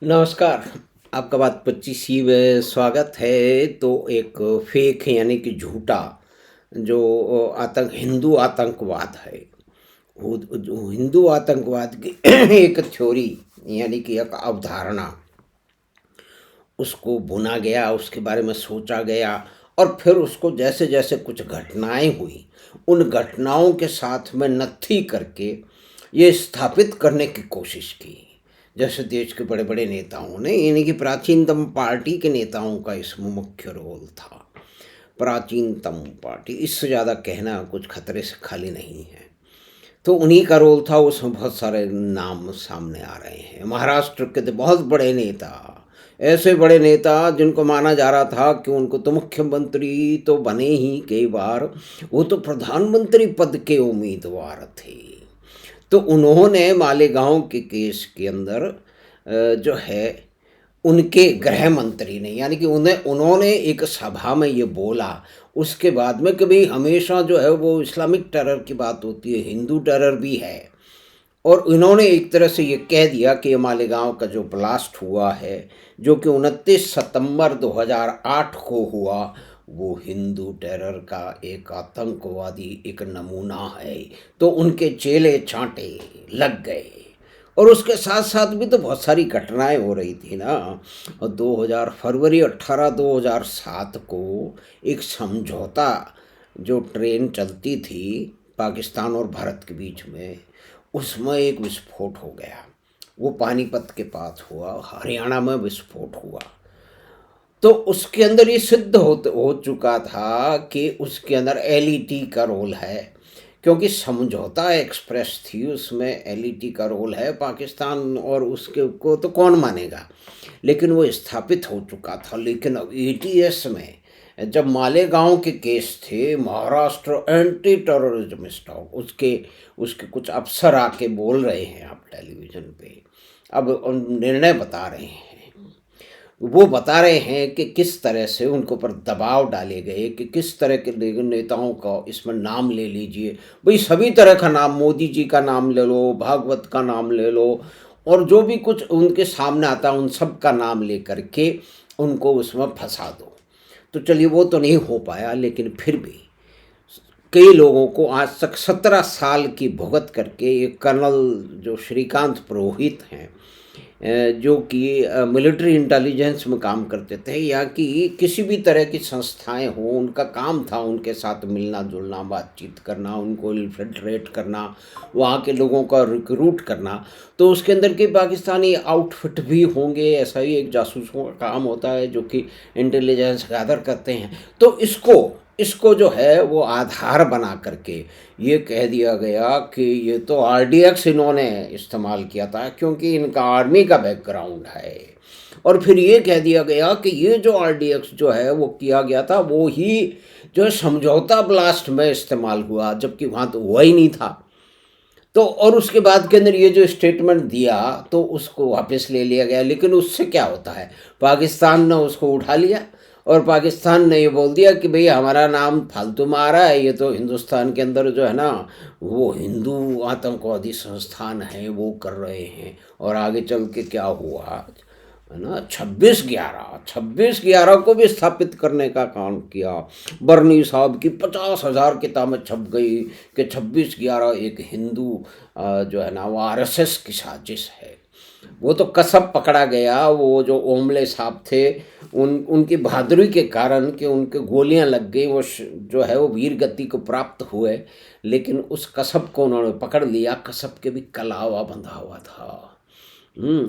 नमस्कार, आपका बात 25वीं में स्वागत है। तो एक फेक यानी कि झूठा जो हिंदू आतंकवाद है, वो जो हिंदू आतंकवाद की एक थ्योरी यानी कि एक अवधारणा, उसको बुना गया, उसके बारे में सोचा गया और फिर उसको जैसे-जैसे कुछ घटनाएँ हुई, उन घटनाओं के साथ में नत्थी करके ये स्थापित करने की कोशिश की। जैसे देश के बड़े-बड़े नेताओं ने, यानी कि प्राचीनतम पार्टी के नेताओं का इसमें मुख्य रोल था। प्राचीनतम पार्टी, इससे ज़्यादा कहना कुछ खतरे से खाली नहीं है। तो उन्हीं का रोल था, उसमें बहुत सारे नाम सामने आ रहे हैं। महाराष्ट्र के तो बहुत बड़े नेता, ऐसे बड़े नेता जिनको माना जा रहा था कि उनको तो मुख्यमंत्री तो बने ही कई बार, वो तो प्रधानमंत्री पद के उम्मीदवार थे। तो उन्होंने मालेगांव के केस के अंदर जो है, उनके गृह मंत्री ने, यानी कि उन्होंने एक सभा में ये बोला। उसके बाद में कि भाई हमेशा जो है वो इस्लामिक टेरर की बात होती है, हिंदू टेरर भी है। और इन्होंने एक तरह से ये कह दिया कि ये मालेगांव का जो ब्लास्ट हुआ है, जो कि 29 सितंबर 2008 को हुआ, वो हिंदू टेरर का एक आतंकवादी एक नमूना है। तो उनके चेले चांटे लग गए। और उसके साथ साथ भी तो बहुत सारी घटनाएं हो रही थी ना। और 2000 फरवरी 18 2007 को एक समझौता, जो ट्रेन चलती थी पाकिस्तान और भारत के बीच में, उसमें एक विस्फोट हो गया। वो पानीपत के पास हुआ, हरियाणा में विस्फोट हुआ। तो उसके अंदर ये सिद्ध हो चुका था कि उसके अंदर एलईटी का रोल है, क्योंकि समझौता एक्सप्रेस थी, उसमें एलईटी का रोल है। पाकिस्तान और उसके को तो कौन मानेगा, लेकिन वो स्थापित हो चुका था। लेकिन अब एटीएस में जब मालेगांव के केस थे, महाराष्ट्र एंटी टेररिज्म स्टॉक, उसके उसके कुछ अफसर आके बोल रहे हैं आप टेलीविज़न पे, अब निर्णय बता रहे हैं। वो बता रहे हैं कि किस तरह से उनके ऊपर दबाव डाले गए, कि किस तरह के नेताओं का इसमें नाम ले लीजिए। भाई सभी तरह का नाम, मोदी जी का नाम ले लो, भागवत का नाम ले लो, और जो भी कुछ उनके सामने आता है उन सब का नाम ले करके उनको उसमें फंसा दो। तो चलिए वो तो नहीं हो पाया, लेकिन फिर भी कई लोगों को आज तक 17 साल की भुगत करके, एक कर्नल जो श्रीकांत पुरोहित हैं, जो कि मिलिट्री इंटेलिजेंस में काम करते थे, या कि किसी भी तरह की संस्थाएं हो, उनका काम था उनके साथ मिलना जुलना, बातचीत करना, उनको इन्फिल्ट्रेट करना, वहाँ के लोगों का रिक्रूट करना। तो उसके अंदर के पाकिस्तानी आउटफिट भी होंगे, ऐसा ही एक जासूसों का काम होता है जो कि इंटेलिजेंस गैदर करते हैं। तो इसको इसको जो है वो आधार बना करके ये कह दिया गया कि ये तो आरडीएक्स इन्होंने इस्तेमाल किया था, क्योंकि इनका आर्मी का बैकग्राउंड है। और फिर ये कह दिया गया कि ये जो आरडीएक्स जो है वो किया गया था, वो ही जो है समझौता ब्लास्ट में इस्तेमाल हुआ, जबकि वहाँ तो हुआ ही नहीं था। तो और उसके बाद के अंदर ये जो स्टेटमेंट दिया, तो उसको वापस ले लिया गया। लेकिन उससे क्या होता है, पाकिस्तान ने उसको उठा लिया और पाकिस्तान ने ये बोल दिया कि भाई हमारा नाम फालतू में आ रहा है, ये तो हिंदुस्तान के अंदर जो है ना, वो हिंदू आतंकवादी संस्थान है, वो कर रहे हैं। और आगे चल के क्या हुआ है ना, 26/11 को भी स्थापित करने का काम किया। बर्नी साहब की 50,000 किताबें छप गई कि 26/11 एक हिंदू जो है ना वो आरएसएस की साजिश है। वो तो कसब पकड़ा गया। वो जो ओमले साहब थे, उनकी बहादुरी के कारण कि उनके गोलियां लग गई, वो जो है वो वीर गति को प्राप्त हुए। लेकिन उस कसब को उन्होंने पकड़ लिया, कसब के भी कलावा बंधा हुआ था।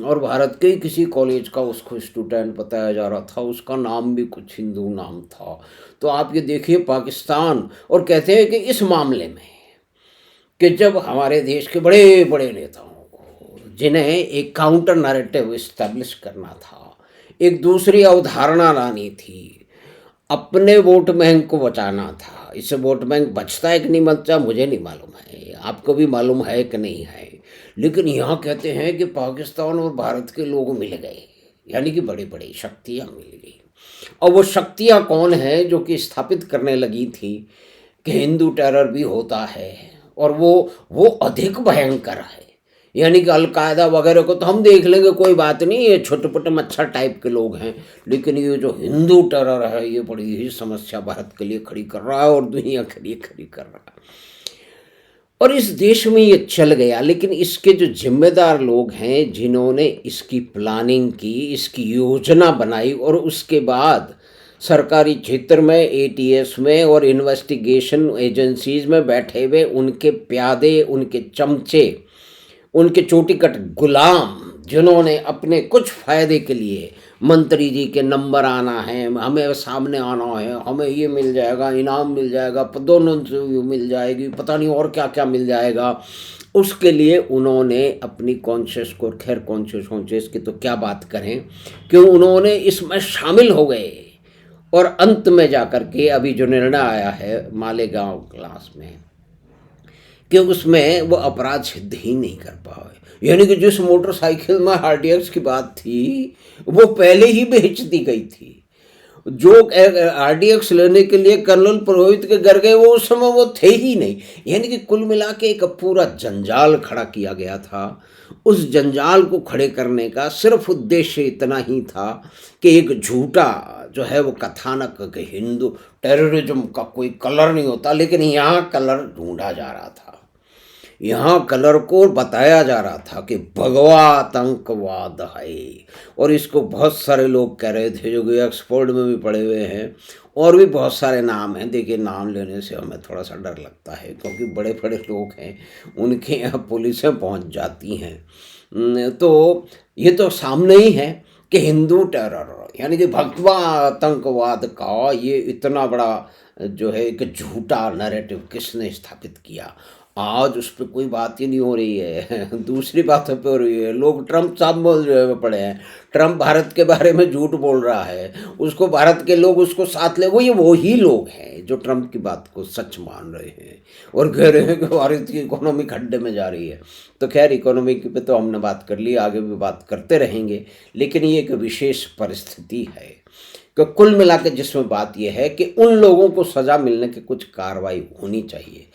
और भारत के ही किसी कॉलेज का उसको स्टूडेंट बताया जा रहा था, उसका नाम भी कुछ हिंदू नाम था। तो आप ये देखिए पाकिस्तान, और कहते हैं कि इस मामले में कि जब हमारे देश के बड़े बड़े नेताओं को, जिन्हें एक काउंटर नैरेटिव इस्टेब्लिश करना था, एक दूसरी अवधारणा लानी थी, अपने वोट बैंक को बचाना था। इससे वोट बैंक बचता है कि नहीं बचता मुझे नहीं मालूम है, आपको भी मालूम है कि नहीं है। लेकिन यहाँ कहते हैं कि पाकिस्तान और भारत के लोग मिल गए, यानी कि बड़ी बड़ी शक्तियाँ मिल गई। और वो शक्तियाँ कौन है जो कि स्थापित करने लगी थी कि हिंदू टेरर भी होता है, और वो अधिक भयंकर है। यानी कि अलकायदा वगैरह को तो हम देख लेंगे, कोई बात नहीं, ये छोटे छोटे मच्छर टाइप के लोग हैं, लेकिन ये जो हिंदू टेरर है ये बड़ी ही समस्या भारत के लिए खड़ी कर रहा है और दुनिया के लिए खड़ी कर रहा है। और इस देश में ये चल गया, लेकिन इसके जो जिम्मेदार लोग हैं जिन्होंने इसकी प्लानिंग की, इसकी योजना बनाई और उसके बाद सरकारी क्षेत्र में, एटीएस में और इन्वेस्टिगेशन एजेंसीज में बैठे हुए उनके प्यादे, उनके चमचे, उनके चोटीकट गुलाम, जिन्होंने अपने कुछ फायदे के लिए, मंत्री जी के नंबर आना है, हमें सामने आना है, हमें ये मिल जाएगा, इनाम मिल जाएगा, पदोन्नति मिल जाएगी, पता नहीं और क्या क्या मिल जाएगा, उसके लिए उन्होंने अपनी कॉन्शियस को, खैर कॉन्शियस की तो क्या बात करें, कि उन्होंने इसमें शामिल हो गए। और अंत में जाकर के अभी जो निर्णय आया है मालेगांव क्लास में, कि उसमें वो अपराध सिद्ध ही नहीं कर पाए। यानी कि जिस मोटरसाइकिल में आरडीएक्स की बात थी वो पहले ही बेच दी गई थी। जो आरडीएक्स लेने के लिए कर्नल पुरोहित के घर गए वो उस समय वो थे ही नहीं। यानी कि कुल मिला के एक पूरा जंजाल खड़ा किया गया था। उस जंजाल को खड़े करने का सिर्फ उद्देश्य इतना ही था कि एक झूठा जो है वो कथानक कि हिंदू टेररिज्म का कोई कलर नहीं होता, लेकिन यहाँ कलर ढूंढा जा रहा था, यहाँ कलर को बताया जा रहा था कि भगवा आतंकवाद है। और इसको बहुत सारे लोग कह रहे थे जो कि ऑक्सफोर्ड में भी पढ़े हुए हैं, और भी बहुत सारे नाम हैं। देखिए, नाम लेने से हमें थोड़ा सा डर लगता है क्योंकि बड़े बड़े लोग हैं, उनके यहाँ पुलिसें पहुँच जाती हैं। तो ये तो सामने ही है कि हिंदू टेरर यानी कि भगवा आतंकवाद का ये इतना बड़ा जो है एक झूठा नैरेटिव किसने स्थापित किया। आज उस पर कोई बात ही नहीं हो रही है। दूसरी बातों पे हो रही है। लोग ट्रम्प साहब बोल रहे पड़े हैं, ट्रम्प भारत के बारे में झूठ बोल रहा है, उसको भारत के लोग उसको साथ ले, वो ही लोग हैं जो ट्रम्प की बात को सच मान रहे हैं और कह रहे हैं कि भारत की इकोनॉमी खड्डे में जा रही है। तो खैर, इकोनॉमी की पे तो हमने बात कर ली, आगे भी बात करते रहेंगे, लेकिन ये एक विशेष परिस्थिति है कि कुल मिला के जिसमें बात यह है कि उन लोगों को सज़ा मिलने की कुछ कार्रवाई होनी चाहिए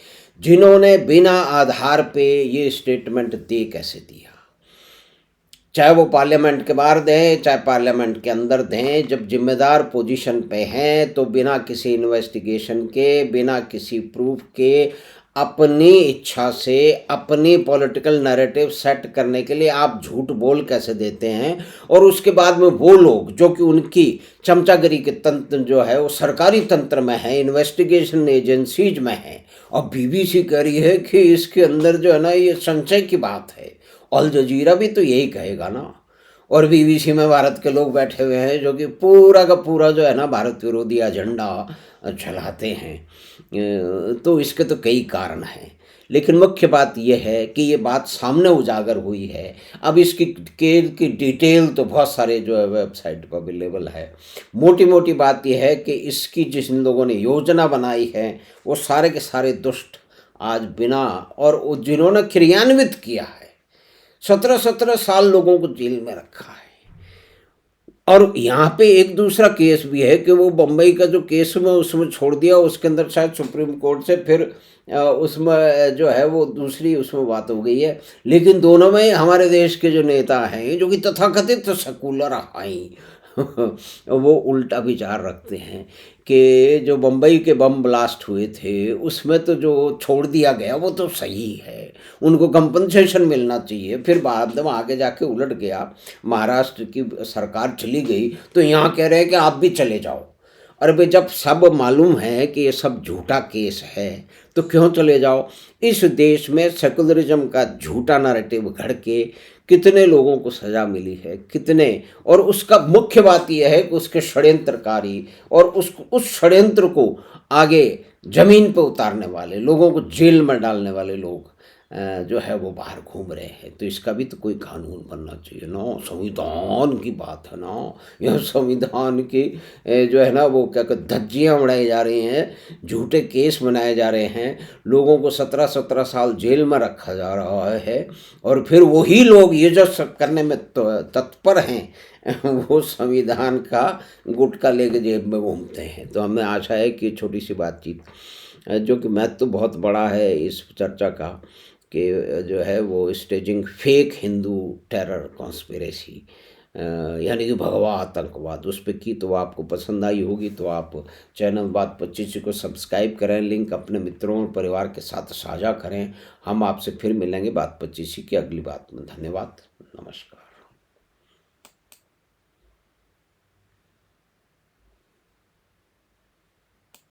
जिन्होंने बिना आधार पे ये स्टेटमेंट दे कैसे दिया, चाहे वो पार्लियामेंट के बाहर दें चाहे पार्लियामेंट के अंदर दें। जब जिम्मेदार पोजीशन पे हैं तो बिना किसी इन्वेस्टिगेशन के, बिना किसी प्रूफ के, अपनी इच्छा से अपनी पॉलिटिकल नैरेटिव सेट करने के लिए आप झूठ बोल कैसे देते हैं। और उसके बाद में वो लोग जो कि उनकी चमचागिरी के तंत्र जो है वो सरकारी तंत्र में है, इन्वेस्टिगेशन एजेंसीज में है, और बीबीसी कह रही है कि इसके अंदर जो है ना ये संशय की बात है। अल जजीरा भी तो यही कहेगा ना, और बीबीसी में भारत के लोग बैठे हुए हैं जो कि पूरा का पूरा जो है ना भारत विरोधी एजेंडा चलाते हैं। तो इसके तो कई कारण हैं, लेकिन मुख्य बात यह है कि ये बात सामने उजागर हुई है। अब इसकी केस की डिटेल तो बहुत सारे जो है वेबसाइट पर अवेलेबल है। मोटी मोटी बात यह है कि इसकी जिन लोगों ने योजना बनाई है वो सारे के सारे दुष्ट आज बिना, और जिन्होंने क्रियान्वित किया है, 17-17 साल लोगों को जेल में रखा है। और यहाँ पे एक दूसरा केस भी है कि वो बम्बई का जो केस में उसमें छोड़ दिया, उसके अंदर शायद सुप्रीम कोर्ट से फिर उसमें जो है वो दूसरी उसमें बात हो गई है। लेकिन दोनों में हमारे देश के जो नेता हैं जो कि तथाकथित सेकुलर हैं वो उल्टा विचार रखते हैं कि जो बम्बई के बम ब्लास्ट हुए थे उसमें तो जो छोड़ दिया गया वो तो सही है, उनको कंपनसेशन मिलना चाहिए। फिर बाद में आगे जाके उलट गया, महाराष्ट्र की सरकार चली गई तो यहाँ कह रहे हैं कि आप भी चले जाओ। अरे भाई, जब सब मालूम है कि ये सब झूठा केस है तो क्यों चले जाओ। इस देश में सेकुलरिज्म का झूठा नैरेटिव घड़ के कितने लोगों को सज़ा मिली है, कितने, और उसका मुख्य बात यह है कि उसके षड्यंत्रकारी और उस षड्यंत्र को आगे ज़मीन पर उतारने वाले लोगों को जेल में डालने वाले लोग जो है वो बाहर घूम रहे हैं। तो इसका भी तो कोई कानून बनना चाहिए ना। संविधान की बात है ना, यह संविधान की जो है ना वो क्या कहते धज्जियाँ उड़ाई जा रही हैं, झूठे केस बनाए जा रहे हैं, लोगों को 17-17 साल जेल में रखा जा रहा है, और फिर वही लोग ये जो सब करने में तत्पर हैं वो संविधान का गुटखा लेके जेब में घूमते हैं। तो हमें आशा है कि छोटी सी बातचीत जो कि महत्व तो बहुत बड़ा है इस चर्चा का, कि जो है वो staging fake Hindu terror conspiracy, यानी कि भगवा आतंकवाद उस पे की, तो आपको पसंद आई होगी। तो आप चैनल बात 25 को सब्सक्राइब करें, लिंक अपने मित्रों और परिवार के साथ साझा करें। हम आपसे फिर मिलेंगे बात 25 की अगली बात में। धन्यवाद, नमस्कार।